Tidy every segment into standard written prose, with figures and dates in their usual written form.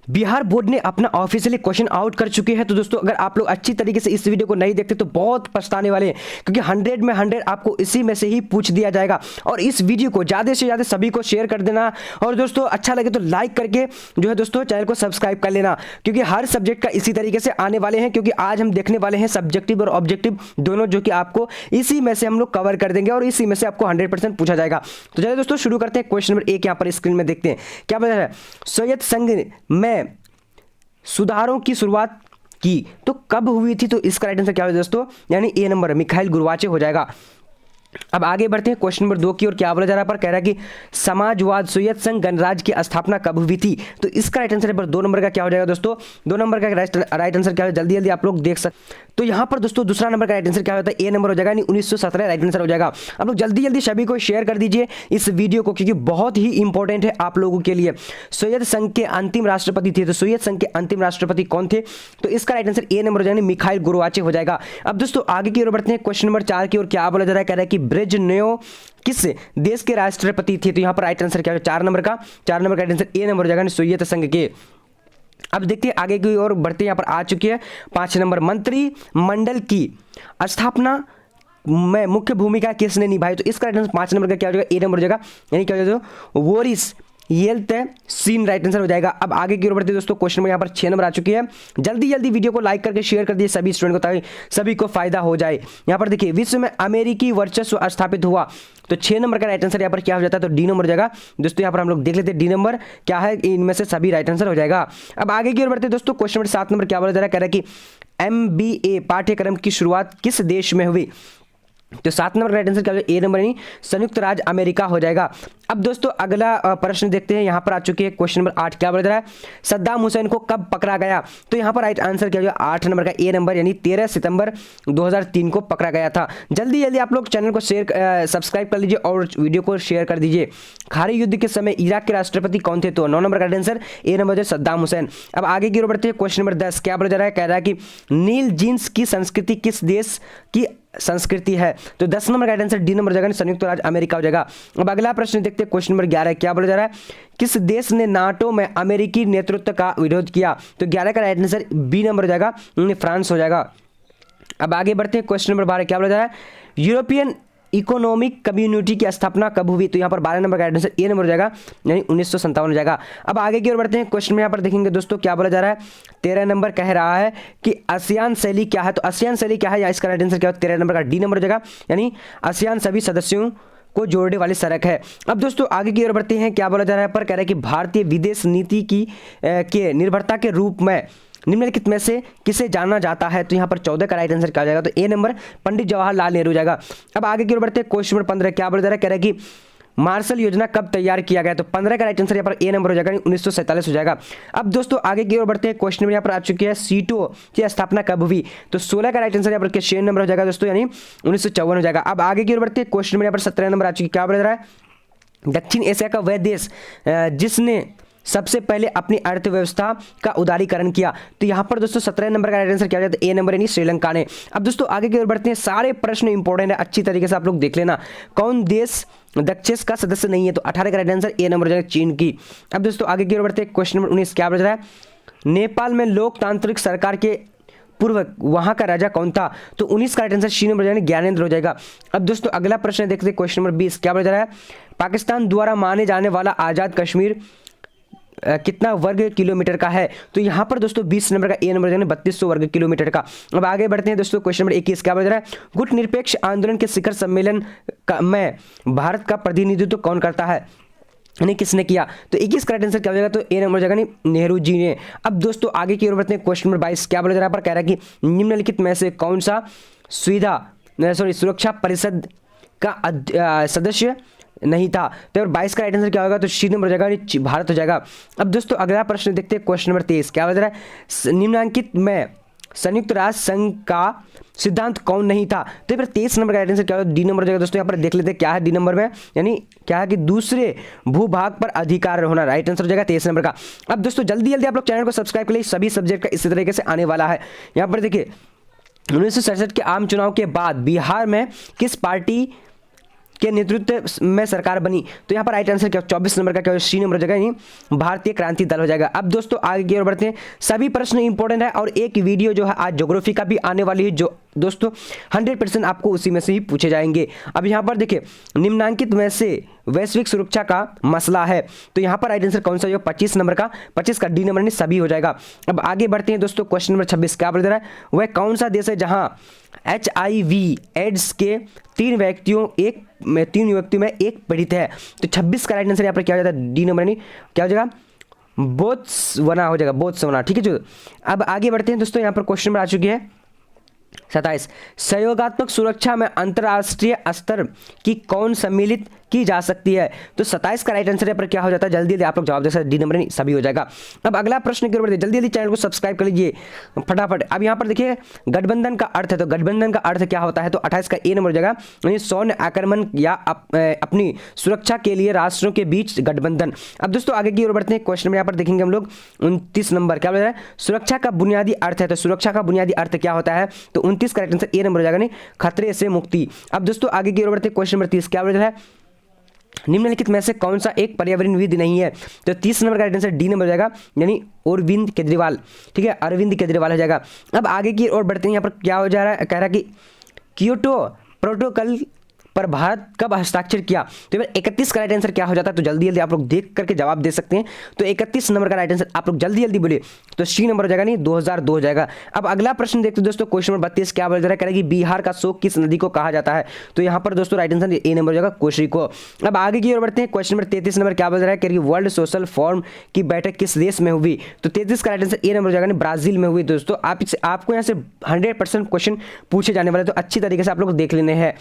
Bihar board ने अपना officially question out कर चुके हैं। तो दोस्तों अगर आप लोग अच्छी तरीके से इस वीडियो को नहीं देखते तो बहुत पछताने वाले हैं, क्योंकि 100 में 100 आपको इसी में से ही पूछ दिया जाएगा। और इस वीडियो को ज़्यादा से ज़्यादा सभी को शेयर कर देना, और दोस्तों अच्छा लगे तो लाइक करके जो है दोस्तों चैनल को सब्सक्राइब कर लेना, क्योंकि हर सब्जेक्ट का इसी तरीके से आने वाले हैं। क्योंकि आज हम देखने वाले हैं सब्जेक्टिव और ऑब्जेक्टिव दोनों, जो कि आपको इसी में से हम लोग कवर कर देंगे और इसी में से आपको 100% पूछा जाएगा। तो चलिए दोस्तों शुरू करते हैं। क्वेश्चन नंबर 1 यहाँ पर स्क्रीन में देखते हैं क्या बता रहा है। सोवियत संघ में सुधारों की शुरुआत की तो कब हुई थी? तो इसका राइट आंसर क्या होगा दोस्तों, यानी ए नंबर मिखाइल गोर्बाचेव हो जाएगा। अब आगे बढ़ते हैं क्वेश्चन नंबर 2 की ओर। क्या बोला जा रहा है पर कह रहा है कि समाजवाद सोवियत संघ गणराज्य की स्थापना कब हुई थी? तो इसका राइट आंसर पर 2 नंबर का क्या हो जाएगा दोस्तों, 2 नंबर का राइट आंसर क्या है, जल्दी जल्दी आप लोग देख सकते। तो यहाँ पर दोस्तों दूसरा नंबर का राइट आंसर क्या होता है, ए नंबर हो जाएगा, यानी 1917 राइट आंसर हो जाएगा। आप लोग जल्दी जल्दी सभी को शेयर कर दीजिए इस वीडियो को, क्योंकि बहुत ही इंपॉर्टेंट है आप लोगों के लिए। सोवियत संघ के अंतिम राष्ट्रपति थे, तो सोवियत संघ के अंतिम राष्ट्रपति कौन थे? तो इसका राइट आंसर ए नंबर हो जाएगा, मिखाइल गोर्बाचेव हो जाएगा। अब दोस्तों आगे की ओर बढ़ते हैं क्वेश्चन नंबर 4 की ओर। क्या बोला जा रहा है, कह रहा है कि ब्रेजनेव किस देश के राष्ट्रपति थे? तो यहां पर राइट आंसर क्या है, 4 नंबर का राइट आंसर ए नंबर हो जाएगा, सोवियत संघ के। अब देखते हैं आगे की ओर बढ़ते हैं। यहां पर आ चुकी है 5 नंबर, मंत्रिमंडल की स्थापना में मुख्य भूमिका किसने निभाई? तो इसका राइट आंसर 5 नंबर का क्या हो जाएगा, ए नंबर हो जाएगा, यानी क्या हो जाएगा, बोरिस येल्त्सिन राइट आंसर हो जाएगा। अब आगे की ओर बढ़ते हैं दोस्तों। क्वेश्चन में यहाँ पर 6 नंबर आ चुकी है। जल्दी जल्दी वीडियो को लाइक करके शेयर कर दिए सभी स्टूडेंट को, ताकि सभी को फायदा हो जाए। यहाँ पर देखिए, विश्व में अमेरिकी वर्चस्व स्थापित हुआ, तो 6 नंबर का राइट आंसर यहाँ पर क्या हो जाता है, तो डी नंबर हो जाएगा। दोस्तों यहाँ पर हम लोग देख लेते हैं डी नंबर क्या है, इनमें से सभी राइट आंसर हो जाएगा। अब आगे की ओर बढ़ते हैं दोस्तों। क्वेश्चन नंबर 7 नंबर क्या बोला जा रहा है, कह रहा है कि MBA पाठ्यक्रम की शुरुआत किस देश में हुई? तो 7 नंबर का राइट आंसर क्या हो जाएगा, ए नंबर, यानी संयुक्त राज्य अमेरिका हो जाएगा। अब दोस्तों अगला प्रश्न देखते हैं। यहाँ पर आ चुकी है क्वेश्चन नंबर 8। क्या बोला जा रहा है, सद्दाम हुसैन को कब पकड़ा गया? तो यहाँ पर राइट आंसर क्या हो जाएगा, 8 नंबर का ए नंबर, यानी 13 सितंबर 2003 को पकड़ा गया था। जल्दी जल्दी आप लोग चैनल को सब्सक्राइब कर लीजिए और वीडियो को शेयर कर दीजिए। खाड़ी युद्ध के समय इराक के राष्ट्रपति कौन थे? तो 9 नंबर का right answer A number, Saddam Hussain. अब आगे की ओर बढ़ते हैं। क्वेश्चन नंबर 10 क्या बोला जा रहा है, कह रहा है कि नील जींस की संस्कृति किस देश की संस्कृति है? तो 10 नंबर का आंसर डी नंबर जाएगा, संयुक्त राज्य अमेरिका हो जाएगा। अब अगला प्रश्न देखते हैं क्वेश्चन नंबर 11। क्या बोला जा रहा है, किस देश ने नाटो में अमेरिकी नेतृत्व का विरोध किया? तो 11 का राइट आंसर बी नंबर हो जाएगा, फ्रांस हो जाएगा। अब आगे बढ़ते हैं क्वेश्चन नंबर 12। क्या बोला जा रहा है, यूरोपियन इकोनॉमिक कम्युनिटी की स्थापना कब हुई? तो यहाँ पर 12 नंबर का आंसर ए नंबर हो जाएगा, यानी 1957 हो जाएगा। अब आगे की ओर बढ़ते हैं। क्वेश्चन में यहाँ पर देखेंगे दोस्तों क्या बोला जा रहा है, 13 नंबर कह रहा है कि आसियान शैली क्या है? तो आसियान शैली क्या है, या इसका राइट आंसर क्या है, 13 नंबर का डी नंबर हो जाएगा, यानी आसियान सभी सदस्यों को जोड़ने वाली सड़क है। अब दोस्तों आगे की ओर बढ़ते हैं। क्या बोला जा रहा है पर कह रहा है कि भारतीय विदेश नीति की के निर्भरता के रूप में निम्नलिखित में से किसे जाना जाता है? तो यहाँ पर 14 का राइट आंसर क्या हो जाएगा, तो ए नंबर पंडित जवाहरलाल नेहरू जाएगा। अब आगे की ओर बढ़ते हैं। क्वेश्चन नंबर 15 क्या बोला जा रहा है, कह रहा है कि मार्शल योजना कब तैयार किया गया? तो 15 का राइट आंसर यहाँ पर ए नंबर हो जाएगा, 1947 हो जाएगा। अब दोस्तों आगे की ओर बढ़ते हैं। क्वेश्चन में यहाँ पर आ चुकी है, सीटों की स्थापना कब हुई? तो 16 का राइट आंसर यहाँ पर 6 नंबर हो जाएगा दोस्तों, यानी 1954 हो जाएगा। अब आगे की ओर बढ़ते हैं। क्वेश्चन में यहाँ पर 17 नंबर आ चुकी है। क्या बोला जा रहा है, दक्षिण एशिया का वह देश जिसने सबसे पहले अपनी अर्थव्यवस्था का उदारीकरण किया? तो यहाँ पर दोस्तों 17 नंबर का राइट आंसर क्या हो जाता है, ए नंबर, यानी श्रीलंका ने। अब दोस्तों आगे की ओर बढ़ते हैं। सारे प्रश्न इंपॉर्टेंट है, अच्छी तरीके से आप लोग देख लेना। कौन देश दक्षेस का सदस्य नहीं है? तो 18 का राइट आंसर ए नंबर हो जाएगा, चीन की। अब दोस्तों आगे की ओर बढ़ते हैं। क्वेश्चन नंबर 19 क्या बोल रहा है, नेपाल में लोकतांत्रिक सरकार के पूर्व वहां का राजा कौन था? तो 19 का राइट आंसर सी नंबर यानी ज्ञानेंद्र हो जाएगा। अब दोस्तों अगला प्रश्न देखते हैं। क्वेश्चन नंबर 20 क्या बोल रहा है, पाकिस्तान द्वारा माने जाने वाला आजाद कश्मीर कितना वर्ग किलोमीटर का है? तो यहाँ पर दोस्तों 20 नंबर का ए नंबर यानी 3200 वर्ग किलोमीटर का। अब आगे बढ़ते हैं दोस्तों। क्वेश्चन नंबर 21 क्या बता रहा है, गुट निरपेक्ष आंदोलन के शिखर सम्मेलन में भारत का प्रतिनिधित्व कौन करता है, यानी किसने किया? तो 21 का राइट आंसर क्या हो जाएगा, तो ए नंबर हो जाएगा, नहीं नेहरू जी ने। अब दोस्तों आगे की ओर बढ़ते हैं। क्वेश्चन नंबर 22 क्या बोला जा रहा है पर कह रहा है कि निम्नलिखित में से कौन सा सुरक्षा परिषद का सदस्य नहीं था? तो 22 का राइट आंसर क्या होगा, तो सी नंबर हो जाएगा, भारत हो जाएगा। अब दोस्तों अगला प्रश्न देखते हैं। क्वेश्चन नंबर 23 क्या बता रहा है, निम्नलिखित में संयुक्त राष्ट्र संघ का सिद्धांत कौन नहीं था? तो यहाँ पर 23 नंबर का राइट आंसर क्या होगा, डी नंबर हो जाएगा। दोस्तों यहाँ पर देख लेते हैं क्या है डी नंबर में, यानी क्या है कि दूसरे भूभाग पर अधिकार होना, राइट आंसर हो जाएगा 23 नंबर का। अब दोस्तों जल्दी जल्दी आप लोग चैनल को सब्सक्राइब कर लीजिए, सभी सब्जेक्ट का इसी तरीके से आने वाला है। यहाँ पर देखिए 1967 के आम चुनाव के बाद बिहार में किस पार्टी के नेतृत्व में सरकार बनी? तो यहाँ पर राइट आंसर क्या 24 नंबर का क्या हो, सी नंबर हो जाएगा, यानी भारतीय क्रांति दल हो जाएगा। अब दोस्तों आगे की ओर बढ़ते हैं। सभी प्रश्न इंपॉर्टेंट है और एक वीडियो जो है आज ज्योग्राफी का भी आने वाली है, जो दोस्तों 100% आपको उसी में से ही पूछे जाएंगे। अब यहाँ पर देखिए निम्नांकित में से वैश्विक सुरक्षा का मसला है, तो यहाँ पर राइट आंसर कौन सा जो 25 नंबर का, 25 का डी नंबर नहीं सभी हो जाएगा। अब आगे बढ़ते हैं दोस्तों, क्वेश्चन नंबर 26 क्या बोल रहा है, वह कौन सा देश है जहां HIV एड्स के 3 व्यक्तियों में एक पीड़ित है? तो 26 का राइट आंसर यहाँ पर क्या हो जाता है, डी नंबर नहीं क्या हो जाएगा, बोत्सवाना हो जाएगा, बोत्सवाना। ठीक है जो। अब आगे बढ़ते हैं दोस्तों, यहाँ पर क्वेश्चन नंबर आ चुकी है 27, सहयोगात्मक सुरक्षा में अंतर्राष्ट्रीय स्तर की कौन सम्मिलित की जा सकती है? तो 27 का राइट आंसर यहाँ पर क्या हो जाता है, जल्दी जल्दी आप लोग जवाब दे सकते, डी नंबर नहीं सभी हो जाएगा। अब अगला प्रश्न की ओर बढ़ते, जल्दी जल्दी चैनल को सब्सक्राइब कर लीजिए फटाफट। अब यहाँ पर देखिए गठबंधन का अर्थ है, तो गठबंधन का अर्थ क्या होता है, तो 28 का ए नंबर हो जाएगा, यानी सैन्य आक्रमण या अपनी सुरक्षा के लिए राष्ट्रों के बीच गठबंधन। अब दोस्तों आगे की ओर बढ़ते हैं, क्वेश्चन में यहाँ पर देखेंगे हम लोग 29 नंबर क्या बोल रहा है, सुरक्षा का बुनियादी अर्थ है, तो सुरक्षा का बुनियादी अर्थ क्या होता है, तो 29 का राइट आंसर ए नंबर हो जाएगा, नहीं खतरे से मुक्ति। अब दोस्तों आगे की ओर बढ़ते हैं, क्वेश्चन नंबर 30 क्या बोल रहा है, निम्नलिखित में से कौन सा एक पर्यावरणविद नहीं है? तो 30 नंबर का राइट आंसर डी नंबर हो जाएगा, यानी अरविंद केजरीवाल। ठीक है, अरविंद केजरीवाल हो जाएगा। अब आगे की ओर बढ़ते हैं, यहाँ पर क्या हो जा रहा है, कह रहा है कि क्योटो प्रोटोकॉल पर भारत कब हस्ताक्षर किया? तो 31 का राइट आंसर क्या हो जाता है, तो जल्दी जल्दी आप लोग देख करके जवाब दे सकते हैं। तो 31 नंबर का राइट आंसर आप लोग जल्दी जल्दी बोलिए, तो सी नंबर हो जाएगा, नहीं 2002 हो जाएगा। अब अगला प्रश्न देखते हैं दोस्तों, क्वेश्चन नंबर 32 क्या बोल रहा है, कि बिहार का शोक किस नदी को कहा जाता है? तो यहाँ पर दोस्तों राइट आंसर ए नंबर हो जाएगा, कोसी को। अब आगे की ओर बढ़ते हैं, क्वेश्चन नंबर 33 नंबर क्या बोल रहा है, कि वर्ल्ड सोशल फोरम की बैठक किस देश में हुई? तो 33 का राइट आंसर ए नंबर हो जाएगा, ब्राजील में हुई। दोस्तों आपको यहाँ से 100% क्वेश्चन पूछे जाने वाले, तो अच्छी तरीके से आप लोग देख लेने हैं।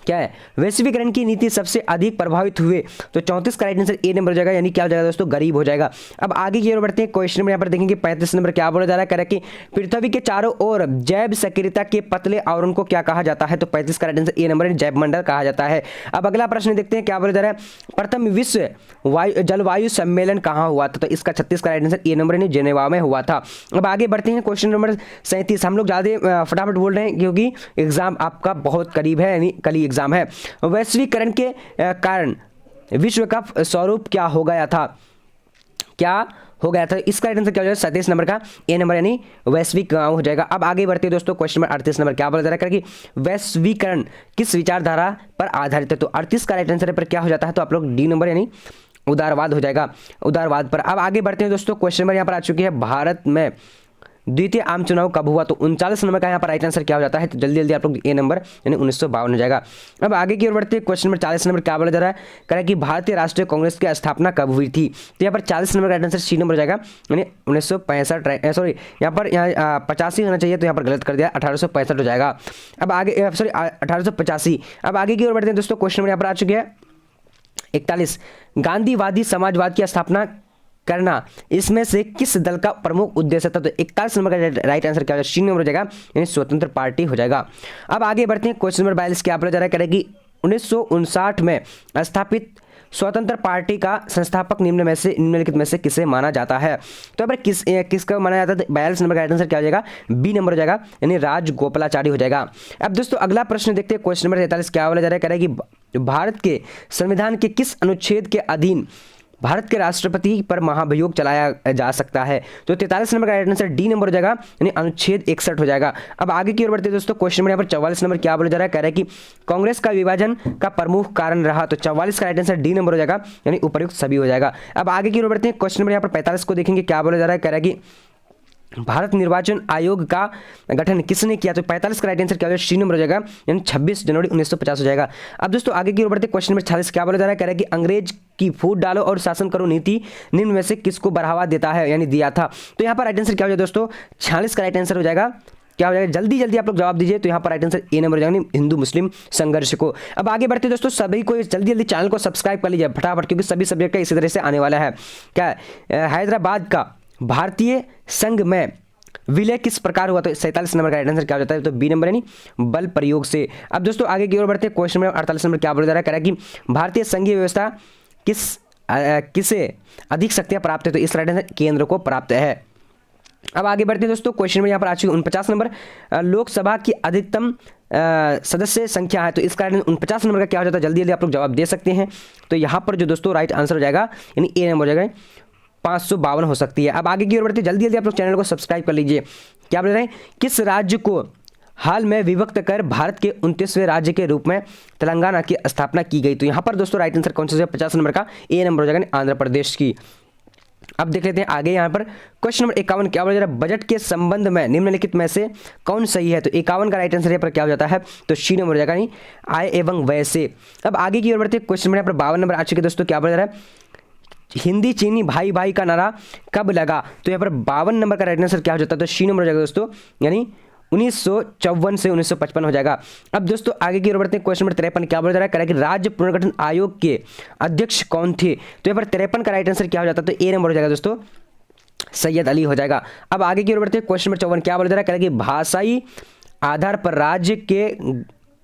क्या है, वैश्वीकरण की नीति सबसे अधिक प्रभावित हुए? तो 34 का राइट आंसर ए नंबर हो जाएगा, यानी क्या हो जाएगा दोस्तों, गरीब हो जाएगा। अब आगे की ओर बढ़ते हैं, क्वेश्चन में यहाँ पर देखेंगे 35 नंबर क्या बोला जा रहा है, कह रहा है कि पृथ्वी के चारों ओर जैव सक्रियता के पतले आवरण को क्या कहा जाता है? तो 35 का राइट आंसर ए नंबर जैव मंडल कहा जाता है। अब अगला प्रश्न देखते हैं, क्या बोला जा रहा है, प्रथम विश्व जलवायु सम्मेलन कहाँ हुआ था? तो इसका 36 का राइट आंसर ए नंबर ने जेनेवा में हुआ था। अब आगे बढ़ते हैं, क्वेश्चन नंबर 37, हम लोग ज़्यादा फटाफट बोल रहे हैं क्योंकि एग्जाम आपका बहुत करीब है, यानी कल ही एग्जाम है। वैश्वीकरण के कारण विश्व का स्वरूप क्या हो गया था? क्या हो गया था? इसका आंसर क्या हो जाएगा, 37 नंबर का ए नंबर, यानी वैश्विक गांव हो जाएगा। अब आगे बढ़ते हैं दोस्तों, क्वेश्चन नंबर 38 नंबर क्या बोला जा रहा है, कि वैश्वीकरण किस विचारधारा पर आधारित है? तो 38 का राइट आंसर पर क्या हो जाता है, तो आप लोग डी नंबर यानी उदारवाद हो जाएगा, उदारवाद पर। अब आगे बढ़ते हैं दोस्तों, क्वेश्चन नंबर यहाँ पर आ चुकी है, भारत में द्वितीय आम चुनाव कब हुआ? तो 39 नंबर का यहाँ पर राइट आंसर क्या हो जाता है, तो जल्दी जल्दी आप लोग ए नंबर यानी 1952 हो जाएगा। अब आगे की ओर बढ़ते हैं, क्वेश्चन नंबर 40 नंबर क्या बोला जा रहा है, कह रहा है कि भारतीय राष्ट्रीय कांग्रेस की स्थापना कब हुई थी? तो यहाँ पर 40 नंबर का राइट आंसर सी नंबर हो जाएगा, यानी 1965, सॉरी यहाँ पर 85 होना चाहिए, तो यहाँ पर गलत कर दिया, 1865 हो जाएगा। अब आगे 1885। अब आगे की ओर बढ़ते हैं दोस्तों, क्वेश्चन नंबर यहाँ पर आ चुकी है 41, गांधीवादी समाजवाद की स्थापना करना इसमें से किस दल का प्रमुख उद्देश्य था? तो 41 नंबर का राइट आंसर क्या हो जाएगा, सी नंबर हो जाएगा, यानी स्वतंत्र पार्टी हो जाएगा। अब आगे बढ़ते हैं, क्वेश्चन नंबर 42 क्या बोला जा रहा है, करेगी 1959 में स्थापित स्वतंत्र पार्टी का संस्थापक निम्नलिखित में से किसे माना जाता है? तो अब किसका माना जाता है? 42 नंबर का राइट आंसर क्या हो जाएगा, बी नंबर हो जाएगा, यानी राजगोपालाचारी हो जाएगा। अब दोस्तों अगला प्रश्न देखते हैं, क्वेश्चन नंबर 43 क्या बोला जा रहा है, करेगी भारत के संविधान के किस अनुच्छेद के अधीन भारत के राष्ट्रपति पर महाभियोग चलाया जा सकता है? तो 43 नंबर का राइट आंसर डी नंबर हो जाएगा, यानी अनुच्छेद 61 हो जाएगा। अब आगे की ओर बढ़ते हैं दोस्तों, क्वेश्चन नंबर यहाँ पर 44 नंबर क्या बोला जा रहा है, कह रहा है कि कांग्रेस का विभाजन का प्रमुख कारण रहा? तो 44 का राइट आंसर डी नंबर हो जाएगा, यानी उपर्युक्त सभी हो जाएगा। अब आगे की ओर बढ़ते हैं, क्वेश्चन नंबर यहाँ पर 45 को देखेंगे, क्या बोला जा रहा है, कह रहा है कि भारत निर्वाचन आयोग का गठन किसने किया? तो 45 का राइट आंसर क्या हो जाएगा, सी नंबर हो जाएगा, यानी 26 जनवरी 1950 हो जाएगा। अब दोस्तों आगे की ओर बढ़ते, क्वेश्चन नंबर 46 क्या बोला जा रहा है, कह रहा है कि अंग्रेज की फूट डालो और शासन करो नीति निम्न में से किसको बढ़ावा देता है, यानी दिया था? तो यहाँ पर राइट आंसर क्या हो जाएगा दोस्तों, 46 का राइट आंसर हो जाएगा, क्या हो जाएगा, जल्दी जल्दी आप लोग जवाब दीजिए। तो यहाँ पर राइट आंसर ए नंबर हो जाएगा, हिंदू मुस्लिम संघर्ष को। अब आगे बढ़ते दोस्तों, सभी को जल्दी जल्दी चैनल को सब्सक्राइब कर लीजिए फटाफट, क्योंकि सभी सब्जेक्ट का इसी तरह से आने वाला है। क्या हैदराबाद का भारतीय संघ में विलय किस प्रकार हुआ? तो 47 नंबर का राइट आंसर क्या हो जाता है, तो बी नंबर यानी बल प्रयोग से। अब दोस्तों आगे की ओर बढ़ते हैं, क्वेश्चन नंबर 48 नंबर क्या बोला जा रहा है, कह रहा है कि भारतीय संघीय व्यवस्था किसे अधिक शक्तियां प्राप्त है? तो इस राइट आंसर केंद्र को प्राप्त है। अब आगे बढ़ते हैं दोस्तों, क्वेश्चन में यहाँ पर आ चुकी 49 नंबर, लोकसभा की अधिकतम सदस्य संख्या है, तो इसका 49 नंबर का क्या हो जाता है, जल्दी जल्दी आप लोग जवाब दे सकते हैं। तो यहाँ पर जो दोस्तों राइट आंसर हो जाएगा यानी ए नंबर हो जाएगा 552 हो सकती है। अब आगे की ओर बढ़ते जल्दी जल्दी आप लोग चैनल को सब्सक्राइब कर लीजिए। क्या बोल रहे हैं, किस राज्य को हाल में विभक्त कर भारत के 29वें राज्य के रूप में तेलंगाना की स्थापना की गई? तो यहाँ पर दोस्तों राइट आंसर कौन सा 50 नंबर का ए नंबर हो जाएगा आंध्र प्रदेश की। अब देख लेते हैं आगे यहाँ पर क्वेश्चन नंबर 51 क्या बोला जा रहा है, बजट के संबंध में निम्नलिखित में से कौन सही है? तो 51 का राइट आंसर यहाँ पर क्या हो जाता है, तो सी नंबर हो जाएगा नहीं आय एवं व्यय से। अब आगे की ओर बढ़ते हैं क्वेश्चन नंबर यहाँ पर 52 नंबर आ चुके दोस्तों। क्या बोला जा रहा है, हिंदी चीनी भाई भाई का नारा कब लगा? तो यहाँ पर 52 नंबर का राइट आंसर क्या हो जाता है, तो सी नंबर हो जाएगा दोस्तों यानी 1954 से 1955 हो जाएगा। अब दोस्तों आगे की ओर बढ़ते हैं क्वेश्चन नंबर 53 क्या बोला जा रहा है कि राज्य पुनर्गठन आयोग के अध्यक्ष कौन थे? तो यहाँ पर 53 का राइट आंसर क्या हो जाता है, तो ए नंबर हो जाएगा दोस्तों सैयद अली हो जाएगा। अब आगे की ओर बढ़ते हैं क्वेश्चन नंबर 54 क्या बोला जा रहा है कि भाषाई आधार पर राज्य के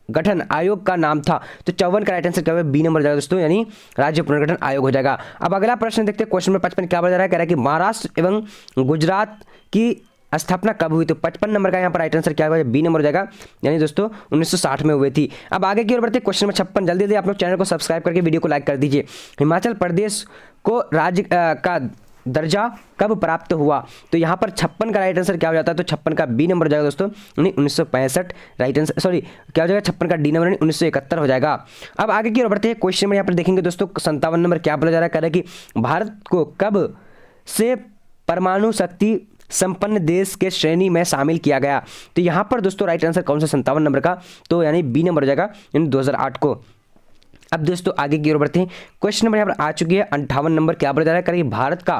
गठन आयोग का नाम था? तो 54 का राइट आंसर क्या होगा, बी नंबर हो जाएगा दोस्तों यानी राज्य पुनर्गठन आयोग हो जाएगा। अब अगला प्रश्न देखते हैं क्वेश्चन नंबर 55 क्या बोला जा रहा है, कह रहा है कि महाराष्ट्र एवं गुजरात की स्थापना कब हुई? तो 55 नंबर का यहाँ पर राइट आंसर क्या होगा, बी नंबर हो जाएगा यानी दोस्तों 1960 में हुई थी। अब आगे की ओर बढ़ते हैं क्वेश्चन नंबर 56 जल्दी जल्दी आप लोग चैनल को सब्सक्राइब करके वीडियो को लाइक कर दीजिए। हिमाचल प्रदेश को राज्य का दर्जा कब प्राप्त हुआ? तो यहाँ पर 56 का राइट आंसर क्या हो जाता है, तो 56 का बी नंबर हो जाएगा दोस्तों यानी 1965 राइट आंसर, सॉरी क्या हो जाएगा 56 का डी नंबर यानी 1971 हो जाएगा। अब आगे की ओर बढ़ते हैं क्वेश्चन नंबर यहाँ पर देखेंगे दोस्तों 57 नंबर क्या बोला जा रहा है, कह रहा है कि भारत को कब से परमाणु शक्ति संपन्न देश के श्रेणी में शामिल किया गया? तो यहाँ पर दोस्तों राइट आंसर कौन सा 57 नंबर का, तो यानी बी नंबर हो जाएगा यानी 2008 को। अब दोस्तों आगे की ओर बढ़ते हैं क्वेश्चन नंबर यहाँ पर आ चुकी है 58 नंबर क्या बोला जा रहा है, करेंगे भारत का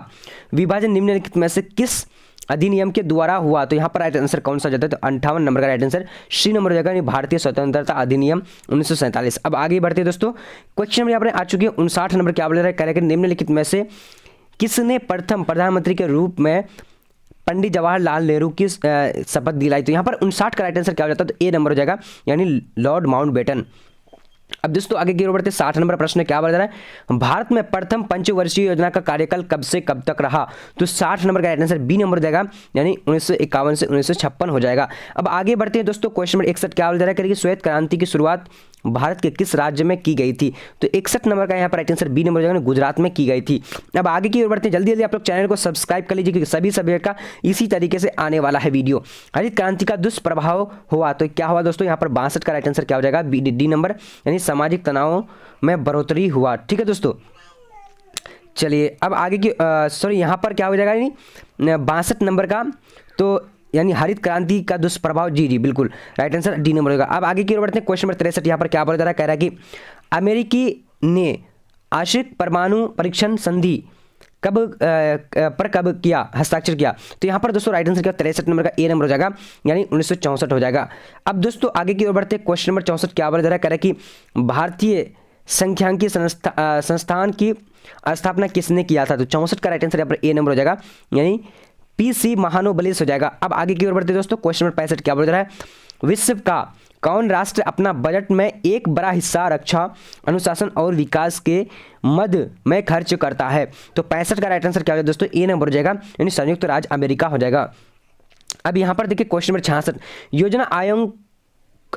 विभाजन निम्नलिखित में से किस अधिनियम के द्वारा हुआ? तो यहाँ पर राइट आंसर कौन सा जाता है, तो 58 नंबर का राइट आंसर सी नंबर हो जाएगा यानी भारतीय स्वतंत्रता अधिनियम 1947। अब आगे बढ़ते हैं दोस्तों क्वेश्चन नंबर यहाँ पर आ चुकी है 59 नंबर क्या बोला जा रहा है, करेंगे निम्नलिखित में से किसने प्रथम प्रधानमंत्री के रूप में पंडित जवाहरलाल नेहरू की शपथ दिलाई? तो यहाँ पर 59 का राइट आंसर क्या हो जाता है, तो ए नंबर हो जाएगा यानी लॉर्ड माउंटबेटन। अब दोस्तों आगे की ओर बढ़ते 60 नंबर प्रश्न क्या बोला जा रहा है, भारत में प्रथम पंचवर्षीय योजना का कार्यकाल कब से कब तक रहा? तो 60 नंबर का राइट आंसर बी नंबर हो जाएगा यानी 1951 से 1956 हो जाएगा। अब आगे बढ़ते हैं दोस्तों क्वेश्चन नंबर 61 क्या बोला जा रहा है, श्वेत क्रांति की शुरुआत भारत के किस राज्य में की गई थी? तो 61 नंबर का यहाँ पर राइट आंसर बी नंबर हो जाएगा गुजरात में की गई थी। अब आगे की ओर बढ़ते हैं जल्दी जल्दी आप लोग चैनल को सब्सक्राइब कर लीजिए क्योंकि सभी सब्जेक्ट का इसी तरीके से आने वाला है वीडियो। हरित क्रांति का दुष्प्रभाव हुआ, तो क्या हुआ दोस्तों, यहाँ पर 62 का राइट आंसर क्या हो जाएगा, डी नंबर यानी सामाजिक तनाव में बढ़ोतरी हुआ। ठीक है दोस्तों, चलिए अब आगे की सॉरी यहाँ पर क्या हो जाएगा यानी 62 नंबर का, तो यानी हरित क्रांति का दुष्प्रभाव, जी जी बिल्कुल राइट आंसर डी नंबर होगा। अब आगे की ओर बढ़ते हैं क्वेश्चन नंबर 63 यहाँ पर क्या बोला जा रहा है, कह रहा है कि अमेरिकी ने आंशिक परमाणु परीक्षण संधि कब किया, हस्ताक्षर किया? तो यहाँ पर दोस्तों राइट आंसर क्या 63 नंबर का ए नंबर हो जाएगा यानी 1964 हो जाएगा। अब दोस्तों आगे की ओर बढ़ते हैं क्वेश्चन नंबर 64 क्या बोला जा रहा है, कह रहा है कि भारतीय संख्यांकी संस्थान की स्थापना किसने किया था? तो 64 का राइट आंसर यहाँ पर ए नंबर हो जाएगा यानी पीसी महानोबलिस हो जाएगा। अब आगे की ओर बढ़ते दोस्तों क्वेश्चन नंबर 65 क्या बोल रहा है, विश्व का कौन राष्ट्र अपना बजट में एक बड़ा हिस्सा रक्षा अनुशासन और विकास के मद में खर्च करता है? तो 65 का राइट आंसर क्या हो जाएगा दोस्तों, ए नंबर हो जाएगा यानी संयुक्त राज्य अमेरिका हो जाएगा। अब यहाँ पर देखिए क्वेश्चन नंबर 66 योजना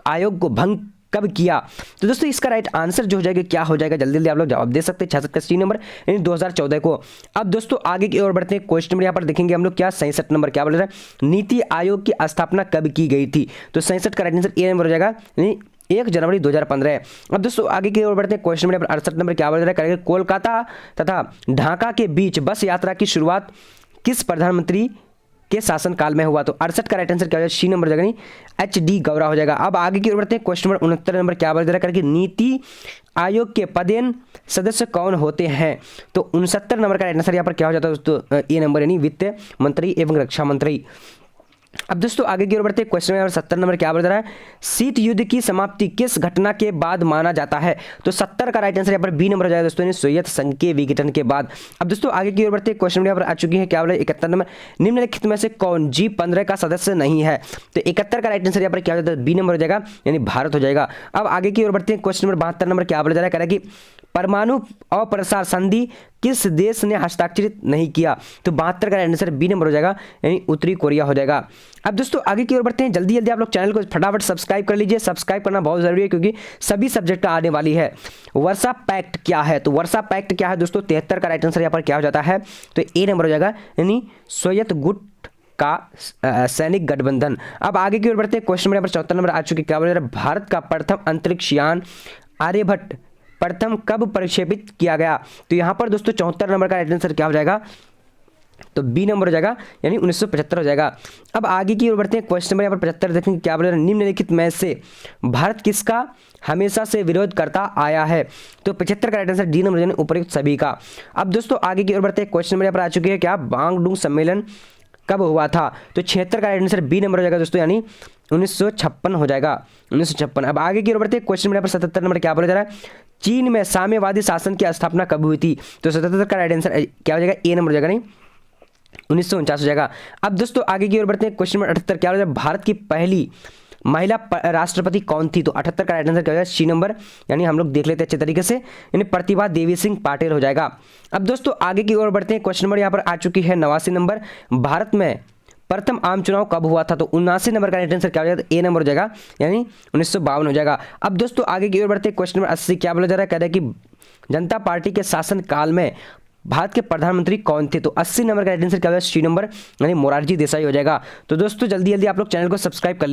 आयोग को भंग कब किया? तो दोस्तों इसका राइट आंसर जो हो जाएगा क्या हो जाएगा, जल्दी जल्दी आप लोग जवाब दे सकते हैं। 66 का सी नंबर यानी 2014 को। अब दोस्तों आगे की ओर बढ़ते हैं क्वेश्चन नंबर यहाँ पर देखेंगे हम लोग क्या 67 नंबर क्या बोल रहा है, नीति आयोग की स्थापना कब की गई थी? तो 67 का राइट आंसर ए नंबर हो जाएगा यानी 1 जनवरी 2015। अब दोस्तों आगे की ओर बढ़ते हैं क्वेश्चन नंबर 68 नंबर क्या बोल रहा है, करेंगे कोलकाता तथा ढाका के बीच बस यात्रा की शुरुआत किस प्रधानमंत्री के शासनकाल में हुआ? तो 68 का राइट आंसर क्या हो जाएगा, सी नंबर हो जाएगा HD गौरा हो जाएगा। अब आगे की ओर बढ़ते हैं क्वेश्चन नंबर 69 नंबर क्या बोल रहा है कि नीति आयोग के पदेन सदस्य कौन होते हैं? तो 69 नंबर का राइट आंसर यहाँ पर क्या हो जाता है दोस्तों, ए नंबर यानी वित्त मंत्री एवं रक्षा मंत्री। अब दोस्तों आगे की ओर बढ़ते हैं क्वेश्चन नंबर 70 नंबर क्या बोल रहा है, शीत युद्ध की समाप्ति किस घटना के बाद माना जाता है? तो 70 का राइट आंसर यहाँ पर बी नंबर हो जाएगा दोस्तों, सोवियत संघ के विघटन के बाद। अब दोस्तों आगे की ओर बढ़ते हैं क्वेश्चन नंबर यहाँ पर आ चुकी है क्या बोला 71 नंबर, निम्नलिखित में से कौन G15 का सदस्य नहीं है? तो 71 का राइट आंसर यहाँ पर क्या हो जाता है, बी नंबर हो जाएगा यानी भारत हो जाएगा। अब आगे की ओर बढ़ते हैं क्वेश्चन नंबर 72 नंबर क्या बोला जा रहा है, कह रहा है कि परमाणु अप्रसार संधि किस देश ने हस्ताक्षरित नहीं किया? तो 72 का आंसर बी नंबर हो जाएगा, यानी उत्तरी कोरिया हो जाएगा। अब दोस्तों आगे की ओर बढ़ते हैं। जल्दी जल्दी आप लोग चैनल को फटाफट सब्सक्राइब कर लीजिए। सब्सक्राइब करना बहुत जरूरी है क्योंकि सभी सब्जेक्ट आने वाली है। वर्षा पैक्ट क्या है? तो वर्षा पैक्ट क्या है दोस्तों? 73 का राइट आंसर यहाँ पर क्या हो जाता है? तो ए नंबर हो जाएगा, यानी सोवियत गुट का सैनिक गठबंधन। अब आगे की ओर बढ़ते हैं। क्वेश्चन नंबर यहाँ पर 74 नंबर आ चुके। क्या बोल रहा है? भारत का प्रथम अंतरिक्ष यान आर्यभट्ट प्रथम कब प्रक्षेपित किया गया? तो यहाँ पर दोस्तों 74 नंबर का राइट आंसर क्या हो जाएगा? तो बी नंबर हो जाएगा, यानी 1975 हो जाएगा। अब आगे की ओर बढ़ते हैं। क्वेश्चन नंबर यहाँ पर 75 देखेंगे। क्या बोल रहे हैं? निम्नलिखित में से भारत किसका हमेशा से विरोध करता आया है? तो 75 का राइट आंसर डी नंबर, यानी उपयुक्त सभी का। अब दोस्तों आगे की ओर बढ़ते हैं। क्वेश्चन नंबर यहाँ पर आ चुके हैं। क्या बांगडुंग सम्मेलन कब हुआ था? तो 76 का राइट आंसर बी नंबर हो जाएगा दोस्तों, यानी 1956 हो जाएगा, 1956। अब आगे की ओर बढ़ते हैं। क्वेश्चन नंबर 77 नंबर क्या बोला जा रहा है? चीन में साम्यवादी शासन की स्थापना कब हुई थी? तो 77 का राइट आंसर क्या हो जाएगा? ए नंबर हो जाएगा, नहीं 1949 हो जाएगा। अब दोस्तों आगे की ओर बढ़ते हैं। क्वेश्चन नंबर 78 क्या हो जाएगा? भारत की पहली महिला राष्ट्रपति कौन थी? तो 78 का राइट आंसर क्या हो जाएगा? सी नंबर, यानी हम लोग देख लेते हैं अच्छे तरीके से, यानी प्रतिभा देवी सिंह पाटिल हो जाएगा। अब दोस्तों आगे की ओर बढ़ते हैं। क्वेश्चन नंबर यहाँ पर आ चुकी है 89 नंबर। भारत में प्रथम आम चुनाव कब हुआ था? तो 79 नंबर का राइट आंसर क्या हो जाएगा? ए नंबर हो जाएगा, यानी 1952 हो जाएगा। अब दोस्तों आगे की ओर बढ़ते हैं। क्वेश्चन नंबर 80 क्या बोला जा रहा है? कह रहा है कि जनता पार्टी के शासन काल में भारत के प्रधानमंत्री कौन थे? तो 80 नंबर का राइट आंसर क्या हो जाएगा? सी नंबर, यानी मोरारजी देसाई हो जाएगा। तो दोस्तों जल्दी जल्दी आप लोग चैनल को सब्सक्राइब कर लीजिए।